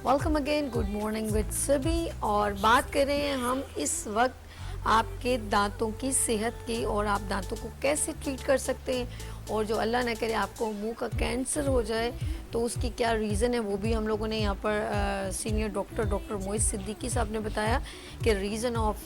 Welcome again, good morning with सभी। और बात कर रहे हैं हम इस वक्त आपके दांतों की सेहत की और आप दांतों को कैसे ट्रीट कर सकते हैं। और जो अल्लाह न करे आपको मुंह का कैंसर हो जाए तो उसकी क्या रीज़न है, वो भी हम लोगों ने यहाँ पर सीनियर डॉक्टर मोहित सिद्दीकी साहब ने बताया कि रीज़न ऑफ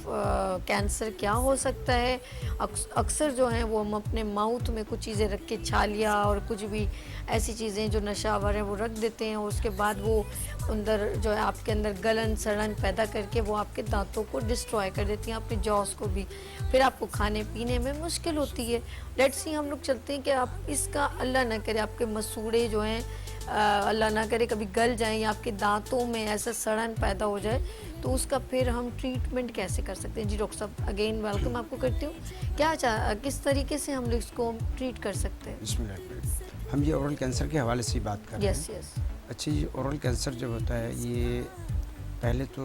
कैंसर क्या हो सकता है। अक्सर जो है वो हम अपने माउथ में कुछ चीज़ें रख के, छालिया और कुछ भी ऐसी चीज़ें जो नशावर हैं वो रख देते हैं और उसके बाद वो अंदर जो है आपके अंदर गलन सड़न पैदा करके वो आपके दांतों को डिस्ट्रॉय कर देती हैं, आपके जॉस को भी। फिर आपको खाने पीने में मुश्किल होती है। लेट्स सी, हम लोग चलते हैं कि आप इसका अल्लाह ना करे आपके मसूड़े जो हैं अल्लाह ना करे कभी गल जाएं या आपके दांतों में ऐसा सड़न पैदा हो जाए तो उसका फिर हम ट्रीटमेंट कैसे कर सकते हैं। जी डॉक्टर साहब, अगेन वेलकम आपको करती हूँ। किस तरीके से हम लोग इसको ट्रीट कर सकते हैं। हम ये ओरल कैंसर के हवाले से ही बात कर रहे हैं। यस। अच्छा, ये ओरल कैंसर जो होता है ये पहले तो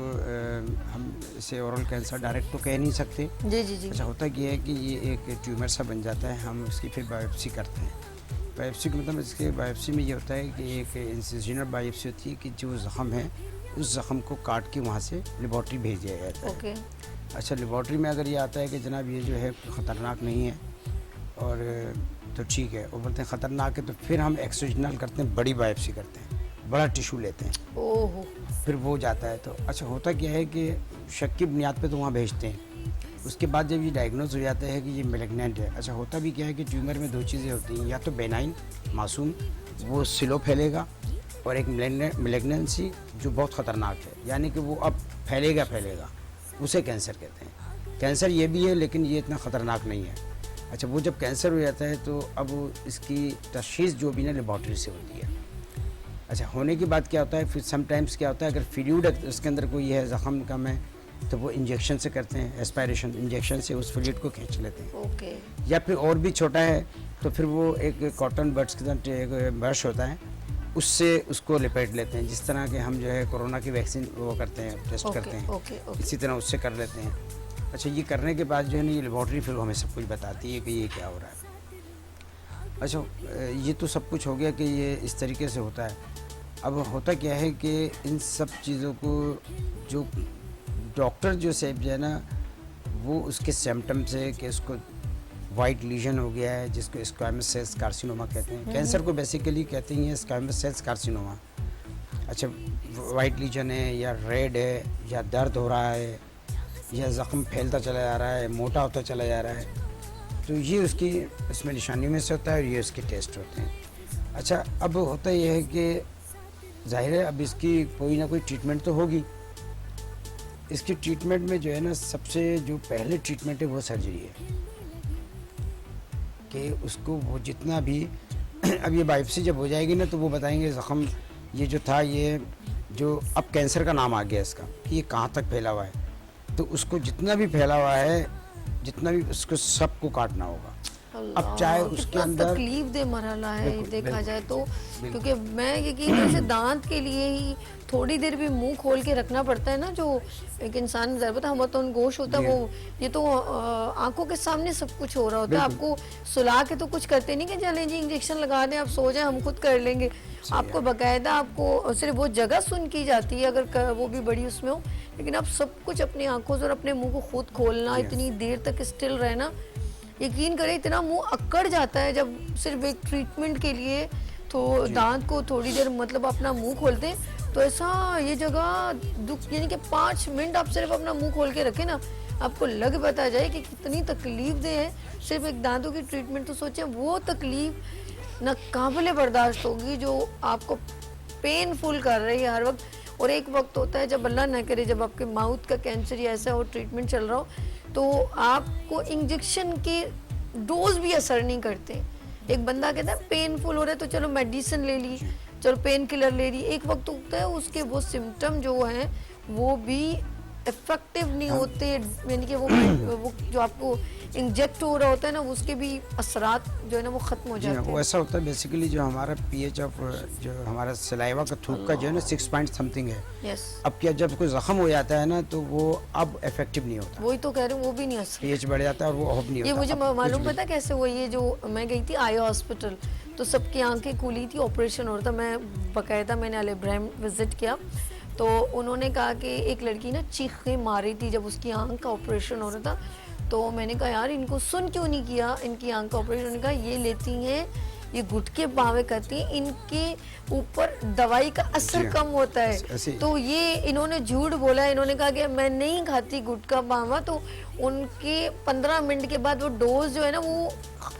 हम इसे ओरल कैंसर डायरेक्ट तो कह नहीं सकते। जी। अच्छा, होता क्या है कि ये एक ट्यूमर सा बन जाता है, हम उसकी फिर बायोप्सी करते हैं। बायोप्सी का मतलब इसके बायोप्सी में ये होता है कि एक इंसिजनल बायोप्सी होती है कि जो ज़ख़म है उस ज़ख़म को काट के वहाँ से लेबॉर्ट्री भेज दिया जाता है। ओके। अच्छा, लेबॉर्ट्री में अगर ये आता है कि जनाब ये जो है ख़तरनाक नहीं है और तो ठीक है, और बोलते हैं ख़तरनाक है तो फिर हम एक्सोजनल करते हैं, बड़ी बायोप्सी करते हैं, बड़ा टिशू लेते हैं। ओहो। फिर वो जाता है। तो अच्छा, होता क्या है कि शक की बुनियाद पे तो वहाँ भेजते हैं। उसके बाद जब ये डायग्नोज हो जाता है कि ये मेलिग्नेंट है। अच्छा, होता भी क्या है कि ट्यूमर में दो चीज़ें होती हैं, या तो बेनाइन मासूम वो स्लो फैलेगा और एक मेलिग्नेंसी जो बहुत ख़तरनाक है, यानी कि वो अब फैलेगा उसे कैंसर कहते हैं। कैंसर ये भी है लेकिन ये इतना ख़तरनाक नहीं है। अच्छा, वो जब कैंसर हो जाता है तो अब इसकी तशख़ीस जो भी ना लेबॉर्ट्री से होती है। अच्छा, होने के बाद क्या होता है, फिर समटाइम्स क्या होता है, अगर फ्लूइड उसके अंदर कोई है, ज़ख़म कम है, तो वो इंजेक्शन से करते हैं, एस्पायरेशन इंजेक्शन से उस फ्लूइड को खींच लेते हैं। ओके। या फिर और भी छोटा है तो फिर वो एक कॉटन बड्स के साथ एक ब्रश होता है, उससे उसको लपेट लेते हैं। जिस तरह के हम जो है कोरोना की वैक्सीन वो करते हैं, टेस्ट करते हैं, ओके। इसी तरह उससे कर लेते हैं। अच्छा, ये करने के बाद जो है ना ये लेबॉर्ट्री फिर हमें सब कुछ बताती है कि ये क्या हो रहा है। अच्छा, ये तो सब कुछ हो गया कि ये इस तरीके से होता है। अब होता क्या है कि इन सब चीज़ों को जो डॉक्टर जो से है ना वो उसके सिम्टम से कि उसको वाइट लीजन हो गया है जिसको स्क्वामस सेल्स कार्सिनोमा कहते हैं। कैंसर को बेसिकली कहते हैं स्क्वामस सेल्स कार्सिनोमा। अच्छा, वाइट लीजन है या रेड है या दर्द हो रहा है या ज़ख़म फैलता चला जा रहा है, मोटा होता चला जा रहा है, तो ये उसकी इसमें निशानियों में से होता है और ये उसके टेस्ट होते हैं। अच्छा, अब होता यह है कि ज़ाहिर है अब इसकी कोई ना कोई ट्रीटमेंट तो होगी। इसकी ट्रीटमेंट में जो है ना सबसे जो पहले ट्रीटमेंट है वो सर्जरी है कि उसको वो जितना भी अब ये बायोप्सी जब हो जाएगी ना तो वो बताएंगे ज़ख़म ये जो था ये जो अब कैंसर का नाम आ गया इसका कि ये कहाँ तक फैला हुआ है, तो उसको जितना भी फैला हुआ है जितना भी उसको सबको काटना होगा। अब चाहे उसके अंदर तकलीफ दे मरहला है देखा जाए तो, क्योंकि मैं यकीन जैसे दांत के लिए ही थोड़ी देर भी मुंह खोल के रखना पड़ता है ना, जो एक इंसान ज़रूरत हम तो गोश होता है वो, ये तो आंखों के सामने सब कुछ हो रहा होता है। आपको सुला के तो कुछ करते नहीं कि चलें जी इंजेक्शन लगा दें आप सो जाए हम खुद कर लेंगे। आपको बाकायदा आपको सिर्फ वो जगह सुन की जाती है अगर वो भी बड़ी उसमें हो, लेकिन आप सब कुछ अपनी आंखों से और अपने मुंह को खुद खोलना, इतनी देर तक स्टिल रहना, यकीन करें इतना मुंह अकड़ जाता है जब सिर्फ एक ट्रीटमेंट के लिए तो दांत को थोड़ी देर मतलब अपना मुंह खोलते हैं तो ऐसा ये जगह दुख, यानी कि 5 मिनट आप सिर्फ अपना मुंह खोल के रखें ना, आपको लग पता जाए कि कितनी तकलीफ दे है सिर्फ एक दांतों की ट्रीटमेंट। तो सोचें वो तकलीफ ना काबिल बर्दाश्त होगी जो आपको पेनफुल कर रही है हर वक्त। और एक वक्त होता है जब अल्लाह ना करे जब आपके माउथ का कैंसर या ऐसा हो ट्रीटमेंट चल रहा हो तो आपको इंजेक्शन के डोज भी असर नहीं करते। एक बंदा कहता है पेनफुल हो रहा है तो चलो मेडिसिन ले ली, चलो पेन किलर ले ली, एक वक्त होता है उसके वो सिम्टम जो हैं वो भी इफेक्टिव नहीं होते, यानी कि वो जो आपको इंजेक्ट हो रहा होता है ना उसके भी असरात जो है ना वो ख़त्म हो जाते हैं। वो ऐसा होता है बेसिकली जो हमारा पीएच ऑफ जो हमारा सलाइवा का थूक का जो है ना 6 पॉइंट समथिंग है। यस। अब क्या जब कोई ज़ख़म हो जाता है ना तो वो अब इफेक्टिव नहीं होता, वही तो कह रही हूँ, वो भी नहीं असर, पीएच बढ़ जाता है और वो अब नहीं होता। ये मुझे मालूम पता कैसे हुआ, ये जो मैं गई थी आई हॉस्पिटल तो सबकी आंखें खुली थी, ऑपरेशन हो रहा था, मैं बाकायदा मैंने अल इब्राहिम विजिट किया तो उन्होंने कहा कि एक लड़की ना चीखें मारी थी जब उसकी आंख का ऑपरेशन हो रहा था। तो मैंने कहा यार इनको सुन क्यों नहीं किया, इनकी आंख का ऑपरेशन। उन्होंने कहा ये लेती हैं, ये गुटके बावे करती हैं, इनके ऊपर दवाई का असर जी, कम होता ऐसे है। ही। तो ये इन्होंने झूठ बोला, इन्होंने कहा कि मैं नहीं खाती गुटका बावा। तो उनके 15 मिनट के बाद वो डोज जो है ना वो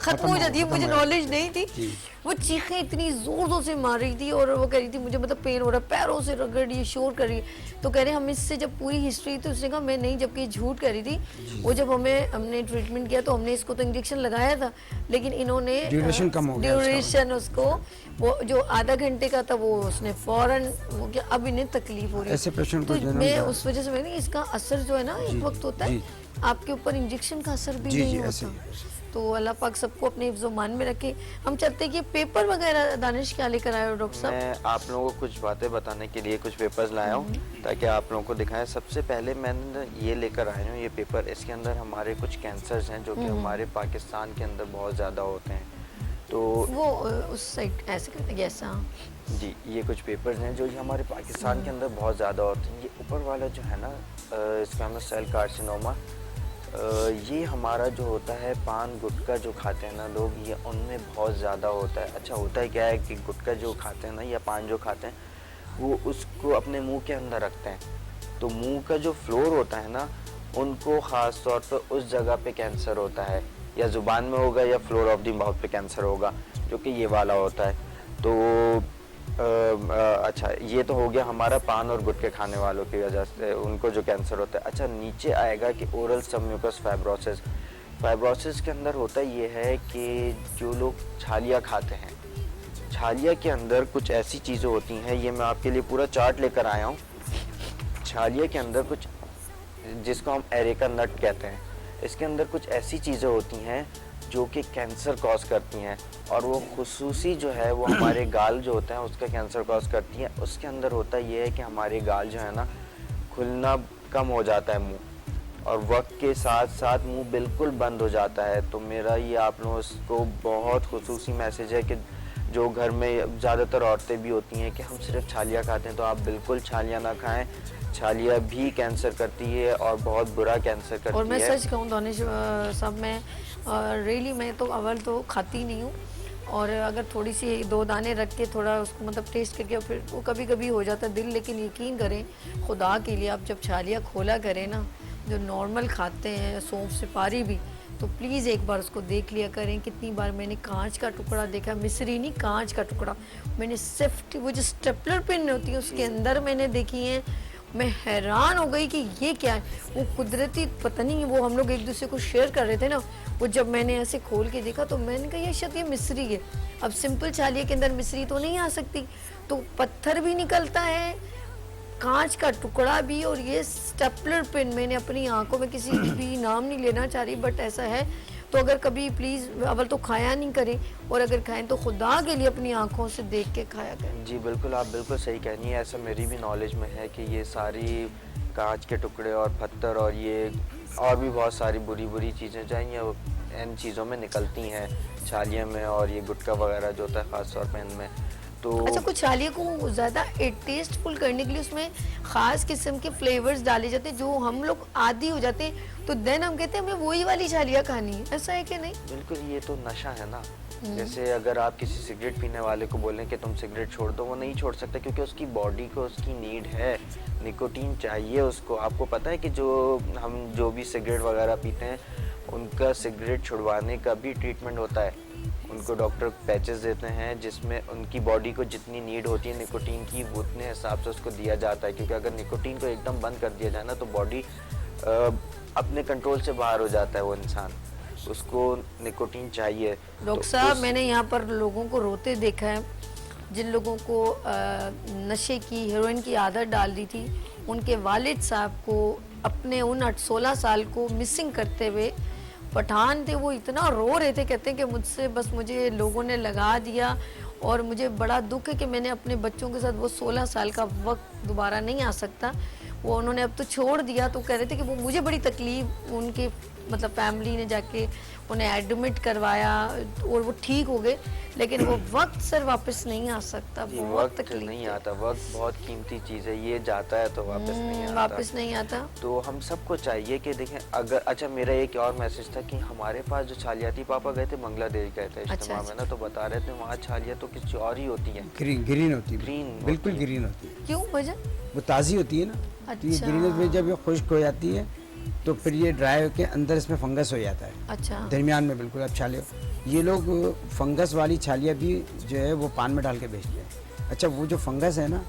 खत्म हो जाती है। मुझे नॉलेज नहीं थी। जी। वो चीखें इतनी जोर जोर से मार रही थी और वो कह रही थी मुझे मतलब पेन हो रहा है, पैरों से रगड़ रही है, शोर कर रही है। तो कह रहे हम इससे जब पूरी हिस्ट्री, तो उसने कहा मैं नहीं, जबकि ये झूठ कह रही थी। वो जब हमने ट्रीटमेंट किया तो हमने इसको तो इंजेक्शन लगाया था, लेकिन इन्होंने ड्यूरेशन कम हो गया उसका। ड्यूरेशन उसको वो जो आधा घंटे का था वो उसने फौरन वो किया। अब इन्हें तकलीफ हो रही है। ऐसे पेशेंट को तो जन्म मैं दिया। उस वजह से मैंने इसका असर जो है ना एक वक्त होता है, जी। आपके ऊपर इंजेक्शन का असर भी जी, नहीं जी, ऐसे होता। तो अल्लाह पाक सबको अपने हिफ्ज़-ओ-मान में रखे। हम चाहते हैं कि पेपर वगैरह दानिश क्या लेकर आए हो डॉक्टर साहब? मैं आप लोगों को कुछ बातें बताने के लिए कुछ पेपर्स लाया हूँ ताकि आप लोगों को दिखाएं। सबसे पहले मैंने ये लेकर आया हूँ ये पेपर। इसके अंदर हमारे कुछ कैंसर्स हैं जो कि हमारे पाकिस्तान के अंदर बहुत ज़्यादा होते हैं। तो वो उस साइड ऐसे करते हैं ऐसा। जी, ये कुछ पेपर्स हैं जो कि हमारे पाकिस्तान के अंदर बहुत ज़्यादा होते हैं। ये ऊपर वाला जो है ना इसका हमें सेल कार्सिनोमा, ये हमारा जो होता है पान गुटखा जो खाते हैं ना लोग, ये उनमें बहुत ज़्यादा होता है। अच्छा होता है क्या है कि गुटखा जो खाते हैं ना या पान जो खाते हैं वो उसको अपने मुंह के अंदर रखते हैं। तो मुंह का जो फ्लोर होता है ना उनको ख़ास तौर पर उस जगह पे कैंसर होता है, या ज़ुबान में होगा या फ्लोर ऑफ द माउथ पे कैंसर होगा, जो कि ये वाला होता है। तो अच्छा ये तो हो गया हमारा पान और गुटखे खाने वालों की वजह से उनको जो कैंसर होता है। अच्छा नीचे आएगा कि ओरल सबम्यूकस फाइब्रोसिस। फाइब्रोसिस के अंदर होता ये है कि जो लोग छालिया खाते हैं, छालिया के अंदर कुछ ऐसी चीज़ें होती हैं, ये मैं आपके लिए पूरा चार्ट लेकर आया हूँ। छालिया के अंदर कुछ जिसको हम एरेका नट कहते हैं, इसके अंदर कुछ ऐसी चीज़ें होती हैं जो कि कैंसर कॉज करती हैं, और वो खुसूसी जो है वो हमारे गाल जो होते हैं उसका कैंसर कॉज करती हैं। उसके अंदर होता ये है कि हमारे गाल जो है ना खुलना कम हो जाता है मुंह, और वक्त के साथ साथ मुंह बिल्कुल बंद हो जाता है। तो मेरा ये आप लोगों को बहुत खुसूसी मैसेज है कि जो घर में ज़्यादातर औरतें भी होती हैं कि हम सिर्फ छालिया खाते हैं, तो आप बिल्कुल छालिया ना खाएं। छालिया भी कैंसर करती है और बहुत बुरा कैंसर करती है। और मैं सच कहूँ दानिश साहब, मैं रियली मैं तो अव्वल तो खाती नहीं हूँ, और अगर थोड़ी सी 2 दाने रख के थोड़ा उसको मतलब टेस्ट करके फिर वो कभी कभी हो जाता है दिल। लेकिन यकीन करें खुदा के लिए, आप जब छालिया खोला करें ना, जो नॉर्मल खाते हैं सौंफ सुपारी भी, तो प्लीज़ एक बार उसको देख लिया करें। कितनी बार मैंने कांच का टुकड़ा देखा, मिस्री नहीं कांच का टुकड़ा, मैंने सेफ्टी वो जो स्टेपलर पिन होती है उसके अंदर मैंने देखी है। मैं हैरान हो गई कि ये क्या है। वो कुदरती पता नहीं, वो हम लोग एक दूसरे को शेयर कर रहे थे ना, वो जब मैंने ऐसे खोल के देखा तो मैंने कहा ये शायद ये मिस्री है। अब सिंपल छालिया के अंदर मिस्री तो नहीं आ सकती, तो पत्थर भी निकलता है, कांच का टुकड़ा भी, और ये स्टेपलर पिन मैंने अपनी आंखों में, किसी भी नाम नहीं लेना चाह रही बट ऐसा है। तो अगर कभी प्लीज़ अव्वल तो खाया नहीं करें, और अगर खाएं तो खुदा के लिए अपनी आंखों से देख के खाया करें। जी बिल्कुल, आप बिल्कुल सही कह रही हैं। ऐसा मेरी भी नॉलेज में है कि ये सारी कांच के टुकड़े और पत्थर और ये और भी बहुत सारी बुरी बुरी चीज़ें जो हैं ये इन चीज़ों में निकलती हैं, छालिया में, और ये गुटखा वगैरह जो होता है ख़ास तौर पर इनमें। तो अच्छा, कुछ छालिया को ज़्यादा टेस्टफुल करने के लिए उसमें ख़ास किस्म के फ्लेवर्स डाले जाते हैं, जो हम लोग आदी हो जाते हैं, तो देन हम कहते हैं हमें वही वाली छालिया खानी है। ऐसा है कि नहीं? बिल्कुल, ये तो नशा है ना। जैसे अगर आप किसी सिगरेट पीने वाले को बोलें कि तुम सिगरेट छोड़ दो, वो नहीं छोड़ सकता, क्योंकि उसकी बॉडी को उसकी नीड है, निकोटीन चाहिए उसको। आपको पता है कि हम जो भी सिगरेट वगैरह पीते हैं उनका सिगरेट छुड़वाने का भी ट्रीटमेंट होता है। उनको डॉक्टर पैचेस देते हैं जिसमें उनकी बॉडी को जितनी नीड होती है निकोटीन की, वो उतने हिसाब से उसको दिया जाता है। क्योंकि अगर निकोटीन को एकदम बंद कर दिया जाए ना तो बॉडी अपने कंट्रोल से बाहर हो जाता है वो इंसान, उसको निकोटीन चाहिए। डॉक्टर साहब, मैंने यहाँ पर लोगों को रोते देखा है, जिन लोगों को नशे की, हेरोइन की आदत डाल दी थी, उनके वालिद साहब को अपने उन 16 साल को मिसिंग करते हुए, पठान थे वो, इतना रो रहे थे, कहते हैं कि मुझसे बस मुझे लोगों ने लगा दिया, और मुझे बड़ा दुख है कि मैंने अपने बच्चों के साथ वो 16 साल का वक्त दोबारा नहीं आ सकता। वो उन्होंने अब तो छोड़ दिया, तो कह रहे थे कि वो मुझे बड़ी तकलीफ, उनके मतलब फैमिली ने जाके उन्हें एडमिट करवाया और वो ठीक हो गए, लेकिन वो वक्त सर वापस नहीं आ सकता। जी, बहुत वक्त तकलीफ नहीं है। आता, वक्त बहुत कीमती चीज़ है, ये जाता है तो वापस नहीं आता। वापस नहीं आता। तो हम सबको चाहिए कि देखें, अगर अच्छा मेरा एक और मैसेज था कि हमारे पास जो छालियाती पापा गए थे, बांग्लादेश गए थे इज्तिमा में ना, तो बता रहे थे वहाँ छालिया तो किसी और ही होती है, ग्रीन ग्रीन होती है, ग्रीन बिल्कुल होती है। ग्रीन होती है, क्यों वजह? वो ताज़ी होती है ना। तो ये अच्छा। ग्रीन में जब ये खुश्क हो जाती है तो फिर ये ड्राई होके अंदर इसमें फंगस हो जाता है, अच्छा। दरमियान में बिल्कुल। अब छाले ये लोग फंगस वाली छालियाँ भी जो है वो पान में डाल के बेचते हैं। अच्छा, वो जो फंगस है ना,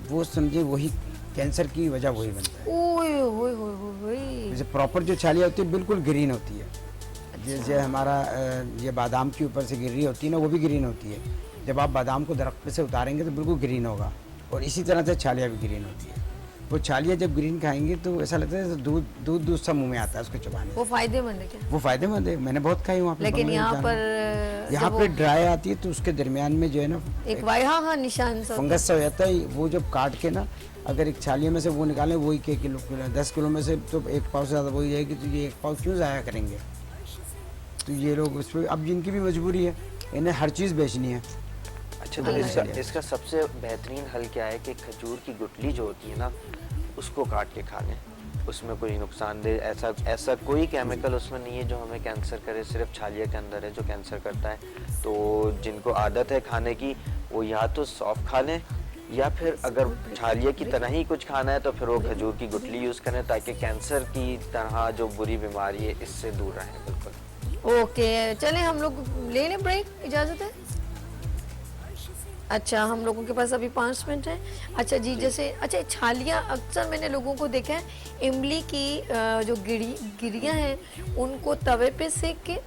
वो समझे वही कैंसर की वजह वही बनता है। ओए होए होए होए। जैसे प्रॉपर जो छालियाँ होती है बिल्कुल ग्रीन होती है। जैसे हमारा ये बादाम के ऊपर से गिर रही होती है ना, वो भी ग्रीन होती है। जब आप बादाम को दरख्त पे से उतारेंगे तो बिल्कुल ग्रीन होगा, और इसी तरह से छालियाँ भी ग्रीन होती है। वो छालियाँ जब ग्रीन खाएंगे तो ऐसा लगता है दूध दूध दूध सा मुंह में आता है उसको चबाने वो फायदेमंद है क्या? वो फायदेमंद है, मैंने बहुत खाई वहाँ पे। लेकिन बंगलोर यहाँ जाना। पर यहाँ जब पे वो ड्राई आती है तो उसके दरमियान में जो है ना एक हाँ निशान सा होता फंगस सा हो जाता है। वो जब काट के ना, अगर एक छालिया में से वो निकालें, वही के किलो 10 किलो में से तो 1 पाव से ज़्यादा वही जाएगी, तो ये 1 पाव क्यों ज़ाया करेंगे? तो ये लोग उस पर, अब जिनकी भी मजबूरी है, इन्हें हर चीज़ बेचनी है। अच्छा, तो इसका सबसे बेहतरीन हल क्या है कि खजूर की गुठली जो होती है ना, उसको काट के खा लें। उसमें कोई नुकसानदेह ऐसा कोई केमिकल उसमें नहीं है जो हमें कैंसर करे, सिर्फ छालिया के अंदर है जो कैंसर करता है। तो जिनको आदत है खाने की, वो या तो सौंफ खा लें, या फिर अगर छालिया की तरह ही कुछ खाना है तो फिर वो खजूर की गुठली यूज़ करें, ताकि कैंसर की तरह जो बुरी बीमारी है इससे दूर रहें। बिल्कुल। ओके, चले हम लोग ले लें ब्रेक, इजाज़त है? अच्छा, हम लोगों के पास अभी 5 मिनट है। अच्छा जी, जैसे अच्छा छालियाँ अक्सर मैंने लोगों को देखा है, इमली की जो गिरियाँ हैं उनको तवे पे सेक के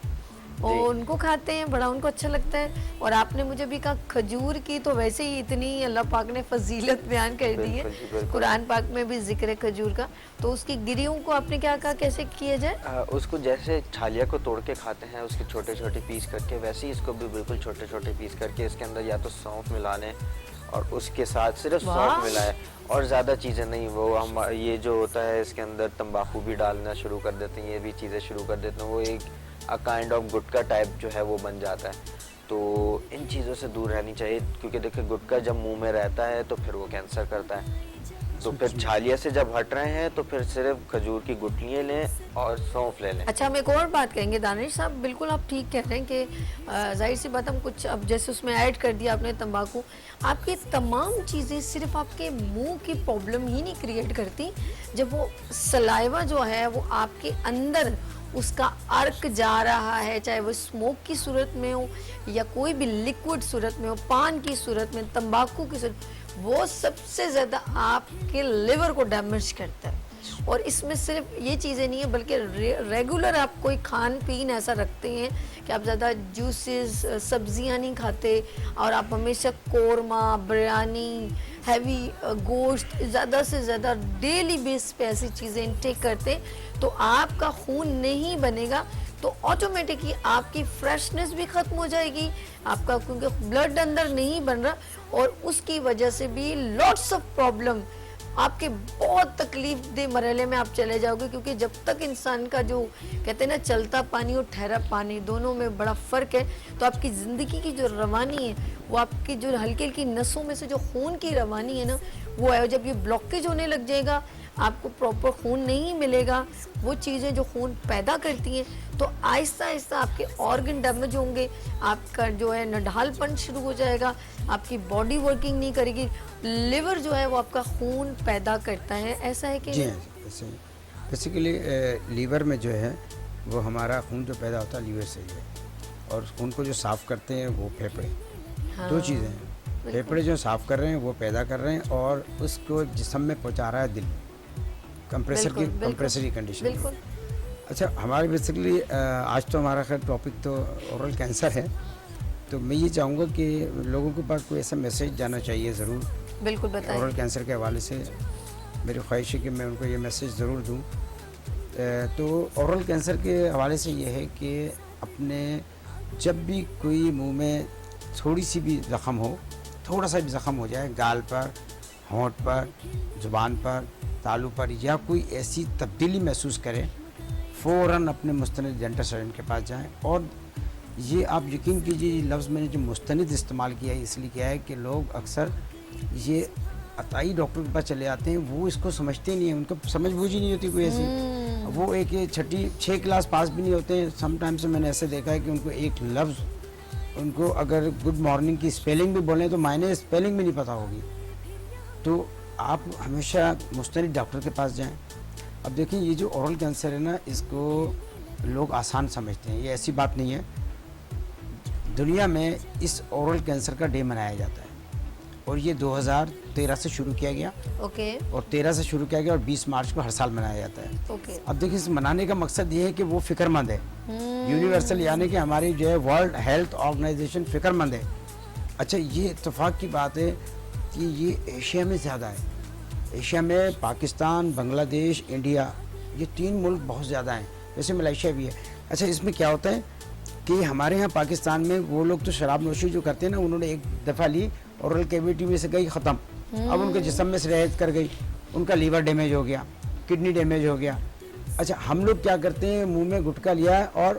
और उनको खाते हैं, बड़ा उनको अच्छा लगता है। और आपने मुझे भी कहा खजूर की तो वैसे ही इतनी अल्लाह पाक ने फजीलत बयान कर दी है, कुरान पाक में भी जिक्र है खजूर का। तो उसकी गिरियों को आपने क्या कहा कैसे किया जाए? उसको जैसे छालिया को तोड़ के खाते हैं उसके छोटे छोटे पीस करके, वैसे ही इसको भी बिल्कुल छोटे छोटे पीस करके इसके अंदर या तो सौंफ मिला लें, और उसके साथ सिर्फ सौंफ मिलाएं और ज़्यादा चीज़ें नहीं। वो हम ये जो होता है इसके अंदर तंबाकू भी डालना शुरू कर देते हैं, ये भी चीज़ें शुरू कर देते हैं, वो एक काइंड ऑफ गुटखा टाइप जो है वो बन जाता है। तो इन चीज़ों से दूर रहनी चाहिए, क्योंकि देखिए गुटखा जब मुंह में रहता है तो फिर वो कैंसर करता है। तो फिर छालिया से जब हट रहे हैं तो फिर सिर्फ खजूर की गुठलियाँ लें और सौंफ ले लें। अच्छा, हम एक और बात कहेंगे दानिश साहब, बिल्कुल आप ठीक कह रहे हैं कि जाहिर सी बात हम कुछ अब जैसे उसमें ऐड कर दिया आपने तंबाकू, आपकी तमाम चीज़ें सिर्फ आपके मुंह की प्रॉब्लम ही नहीं क्रिएट करती। जब वो सलाइवा जो है वो आपके अंदर उसका अर्क जा रहा है, चाहे वो स्मोक की सूरत में हो या कोई भी लिक्विड सूरत में हो, पान की सूरत में, तंबाकू की सूरत, वो सबसे ज़्यादा आपके लिवर को डैमेज करता है। और इसमें सिर्फ ये चीज़ें नहीं है, बल्कि रेगुलर आप कोई खान पीन ऐसा रखते हैं कि आप ज़्यादा जूसेस, सब्जियां नहीं खाते, और आप हमेशा कोरमा, बिरयानी, हैवी गोश्त ज़्यादा से ज़्यादा डेली बेस पे ऐसी चीज़ें इनटेक करते हैं, तो आपका खून नहीं बनेगा, तो ऑटोमेटिकली आपकी फ्रेशनेस भी ख़त्म हो जाएगी आपका, क्योंकि ब्लड अंदर नहीं बन रहा, और उसकी वजह से भी लॉट्स ऑफ प्रॉब्लम आपके बहुत तकलीफ दे मरहले में आप चले जाओगे। क्योंकि जब तक इंसान का जो कहते हैं ना चलता पानी और ठहरा पानी, दोनों में बड़ा फ़र्क है, तो आपकी ज़िंदगी की जो रवानी है, वो आपकी जो हल्की हल्की नसों में से जो खून की रवानी है ना, वो है, जब ये ब्लॉकेज होने लग जाएगा, आपको प्रॉपर खून नहीं मिलेगा, वो चीज़ें जो खून पैदा करती हैं, तो आहिस्ता आहिस्ता आपके ऑर्गन डैमेज होंगे, आपका जो है नढालपन शुरू हो जाएगा, आपकी बॉडी वर्किंग नहीं करेगी। लिवर जो है वो आपका खून पैदा करता है, ऐसा है कि जी हाँ, ऐसे बेसिकली लीवर में जो है वो हमारा खून जो पैदा होता है लीवर से ही है, और खून को जो साफ़ करते हैं वो फेफड़े। हाँ, दो चीज़ें हैं, फेफड़े जो साफ़ कर रहे हैं वो पैदा कर रहे हैं, और उसको जिस्म में पहुंचा रहा है दिल, कंप्रेसरी कंडीशन। बिल्कुल। अच्छा, हमारे बेसिकली आज तो हमारा खैर टॉपिक तो ओरल कैंसर है, तो मैं ये चाहूँगा कि लोगों के पास कोई ऐसा मैसेज जाना चाहिए ज़रूर। बिल्कुल बताएं। ओरल कैंसर के हवाले से मेरी ख्वाहिश है कि मैं उनको ये मैसेज ज़रूर दूँ। तो ओरल कैंसर के हवाले से ये है कि अपने जब भी कोई मुंह में थोड़ी सी भी ज़ख़म हो, थोड़ा सा भी ज़ख़म हो जाए, गाल पर, होंठ पर, ज़ुबान पर, तालू पर, या कोई ऐसी तब्दीली महसूस करें, फ़ौरन अपने मुस्तनिद डेंटल सर्जन के पास जाएं। और ये आप यकीन कीजिए, ये लफ्ज़ मैंने जो मुस्तनिद इस्तेमाल किया है इसलिए किया है कि लोग अक्सर ये अताई डॉक्टर के पास चले आते हैं, वो इसको समझते नहीं हैं, उनको समझ बूझ ही नहीं होती कोई ऐसी। वो एक ये छठी 6 क्लास पास भी नहीं होते हैं। समटाइम्स मैंने ऐसे देखा है कि उनको एक लफ्ज़, उनको अगर गुड मॉर्निंग की स्पेलिंग भी बोलें तो मायने स्पेलिंग भी नहीं पता होगी। तो आप हमेशा मुस्तनिद डॉक्टर के पास जाएं। अब देखिए, ये जो ओरल कैंसर है ना, इसको लोग आसान समझते हैं, ये ऐसी बात नहीं है। दुनिया में इस ओरल कैंसर का डे मनाया जाता है और ये 2013 से शुरू किया गया। ओके। और 13 से शुरू किया गया और 20 मार्च को हर साल मनाया जाता है। ओके। अब देखिए, इस मनाने का मकसद ये है कि वो फिक्रमंद है, यूनिवर्सल, यानी कि हमारी जो है वर्ल्ड हेल्थ ऑर्गेनाइजेशन फिक्रमंद है। अच्छा, ये इत्तेफाक की बात है कि ये एशिया में ज़्यादा है। एशिया में पाकिस्तान, बांग्लादेश, इंडिया, ये 3 मुल्क बहुत ज़्यादा हैं, वैसे मलेशिया भी है। अच्छा, इसमें क्या होता है कि हमारे यहाँ पाकिस्तान में वो लोग तो शराब नोशी जो करते हैं ना, उन्होंने एक दफ़ा ली, ओरल कैविटी में से गई ख़त्म, अब उनके जिस्म में से रह कर गई, उनका लीवर डैमेज हो गया, किडनी डैमेज हो गया। अच्छा, हम लोग क्या करते हैं, मुंह में गुटखा लिया है और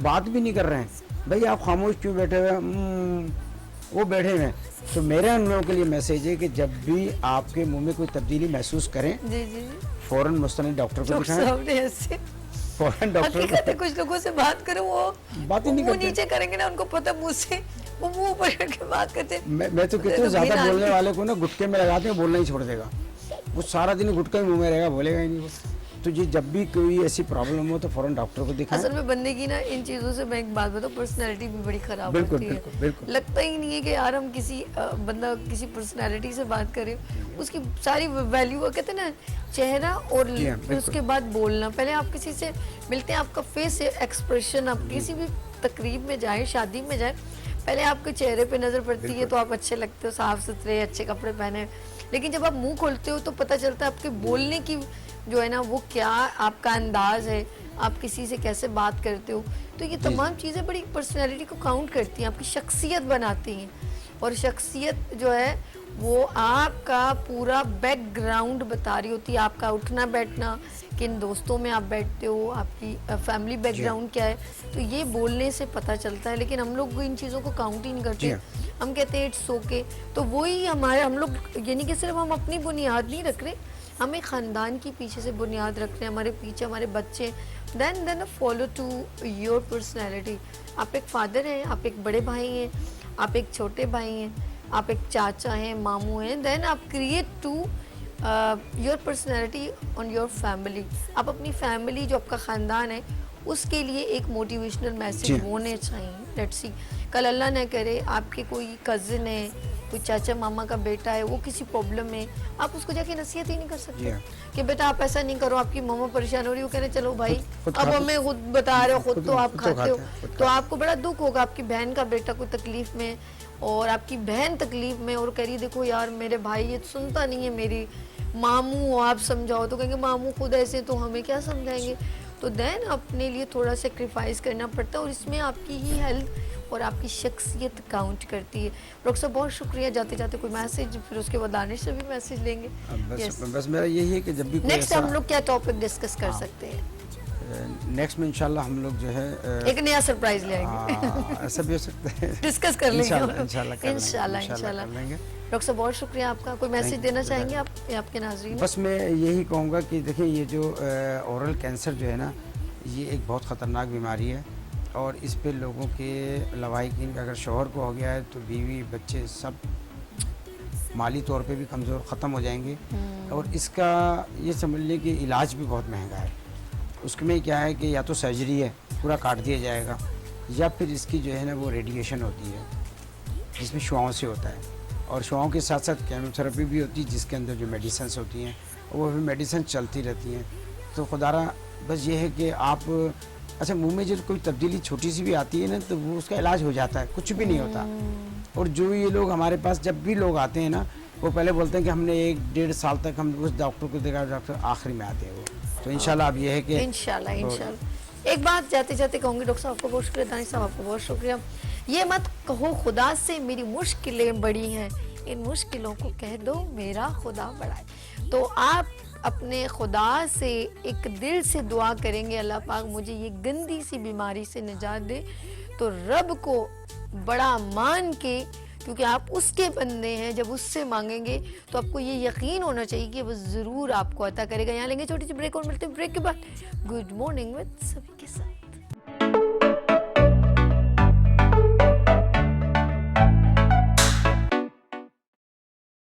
बात भी नहीं कर रहे हैं। भाई आप खामोश क्यों बैठे हुए हैं? वो बैठे हुए हैं। तो मेरा उन लोगों के लिए मैसेज है कि जब भी आपके मुंह में कोई तब्दीली महसूस करें, जी जी, फ़ौरन मुस्तनिद डॉक्टर को दिखाएं। फ़ौरन डॉक्टर हकीकत है, कुछ लोगों से बात करो वो बात ही नहीं मुंह करते। नीचे करेंगे ना, उनको पता मुंह से वो मुंह ऊपर करके बात करते हैं। मैं तो कहता हूँ, ज़्यादा बोलने वाले को ना गुटके में लगाते हैं, बोलना ही छोड़ देगा। वो सारा दिन गुटका ही मुंह में रहेगा, बोलेगा ही नहीं वो। तो ये जब भी कोई ऐसी प्रॉब्लम हो तो फ़ौरन डॉक्टर को दिखाएं। असल में बंदे की ना इन चीज़ों से, मैं एक बात बताऊँ, पर्सनैलिटी भी बड़ी ख़राब बिल्कुल, होती है। बिल्कुल, बिल्कुल। लगता ही नहीं है कि यार हम किसी बंदा किसी पर्सनैलिटी से बात करें, उसकी सारी वैल्यू, कहते हैं ना, चेहरा और जी हाँ, फिर बिल्कुल। उसके बाद बोलना। पहले आप किसी से मिलते हैं, आपका फेस एक्सप्रेशन, आप किसी भी तकरीब में जाए, शादी में जाए, पहले आपके चेहरे पे नज़र पड़ती है तो आप अच्छे लगते हो, साफ सुथरे अच्छे कपड़े पहने। लेकिन जब आप मुंह खोलते हो तो पता चलता है आपके बोलने की जो है ना, वो क्या आपका अंदाज है, आप किसी से कैसे बात करते हो। तो ये तमाम चीज़ें बड़ी पर्सनैलिटी को काउंट करती हैं, आपकी शख्सियत बनाती हैं। और शख्सियत जो है वो आपका पूरा बैकग्राउंड बता रही होती है, आपका उठना बैठना, किन दोस्तों में आप बैठते हो, आपकी फैमिली बैकग्राउंड क्या है, तो ये बोलने से पता चलता है। लेकिन हम लोग इन चीज़ों को काउंट ही नहीं करते, हम कहते हैं इट्स ओके। तो वही हम लोग, यानी कि सिर्फ हम अपनी बुनियाद नहीं रख रहे, हमें ख़ानदान की पीछे से बुनियाद रख रहे हैं, हमारे पीछे हमारे बच्चे, then follow to your personality. आप एक फादर हैं, आप एक बड़े भाई हैं, आप एक छोटे भाई हैं, आप एक चाचा हैं, मामू हैं, देन आप create to your personality on your family. आप अपनी फैमिली, जो आपका ख़ानदान है, उसके लिए एक मोटिवेशनल मैसेज होने चाहिए। लेट्स सी, कल अल्लाह न करे आपके कोई कज़न है, कोई चाचा मामा का बेटा है, वो किसी प्रॉब्लम में, आप उसको जाके नसीहत ही नहीं कर सकते कि बेटा आप ऐसा नहीं करो, आपकी मामा परेशान हो रही हो, कह रहे चलो भाई अब हमें खुद बता रहे हो, खुद तो आप खाते हो, तो आपको बड़ा दुख होगा। आपकी बहन का बेटा कोई तकलीफ में, और आपकी बहन तकलीफ में, और कह रही देखो यार मेरे भाई ये सुनता नहीं है, मेरी मामू आप समझाओ, तो कहेंगे मामू खुद ऐसे, तो हमें क्या समझाएंगे। तो देन अपने लिए थोड़ा सेक्रीफाइस करना पड़ता है, और इसमें आपकी ही हेल्थ और आपकी शख्सियत काउंट करती है। डॉक्टर साहब बहुत शुक्रिया। जाते जाते कोई मैसेज, फिर उसके बाद दानिश से भी मैसेज लेंगे। बस मेरा यही है कि जब भी नेक्स्ट हम लोग क्या टॉपिक डिस्कस कर सकते हैं? नेक्स्ट में इंशाल्लाह हम लोग जो है एक नया सरप्राइज ले आएंगे। ऐसा भी हो सकता है, डिस्कस कर लेंगे इंशाल्लाह। डॉक्टर साहब बहुत शुक्रिया आपका। कोई मैसेज देना चाहेंगे आप आपके नाज़रीन? बस मैं यही कहूँगा कि देखिए, ये जो ओरल कैंसर जो है ना, ये एक बहुत ख़तरनाक बीमारी है, और इस पे लोगों के लवाहिकीन, अगर शौहर को हो गया है तो बीवी बच्चे सब माली तौर पे भी कमज़ोर ख़त्म हो जाएंगे। और इसका ये समझ लें कि इलाज भी बहुत महंगा है। उसमें क्या है कि या तो सर्जरी है, पूरा काट दिया जाएगा, या फिर इसकी जो है ना वो रेडिएशन होती है, जिसमें शुआओं से होता है, और शुआओं के साथ साथ केमोथेरेपी भी होती है, जिसके अंदर जो मेडिसिन होती हैं वो भी मेडिसिन चलती रहती हैं। तो खुदारा बस ये है कि आप, अच्छा, मुंह में जब कोई तब्दीली छोटी सी भी आती है ना, तो वो उसका इलाज हो जाता है, कुछ भी नहीं होता। और जो ये लोग हमारे पास जब भी लोग आते हैं ना, वो पहले बोलते हैं कि हमने 1-1.5 साल तक हम उस डॉक्टर को देखा, डॉक्टर आखिरी में आते हैं वो। तो इंशाल्लाह अब ये है कि इंशाल्लाह एक बात जाते जाते कहूँगी, डॉक्टर साहब आपको बहुत शुक्रिया, दानिश साहब आपको बहुत शुक्रिया। ये मत कहो खुदा से मेरी मुश्किलें बड़ी हैं, इन मुश्किलों को कह दो मेरा खुदा बड़ा है। तो आप अपने खुदा से एक दिल से दुआ करेंगे, अल्लाह पाक मुझे ये गंदी सी बीमारी से निजात दे, तो रब को बड़ा मान के, क्योंकि आप उसके बंदे हैं, जब उससे मांगेंगे तो आपको ये यकीन होना चाहिए कि वो ज़रूर आपको अता करेगा। यहाँ लेंगे छोटी सी ब्रेक और मिलते हैं ब्रेक के बाद गुड मॉर्निंग विद सभी के साथ।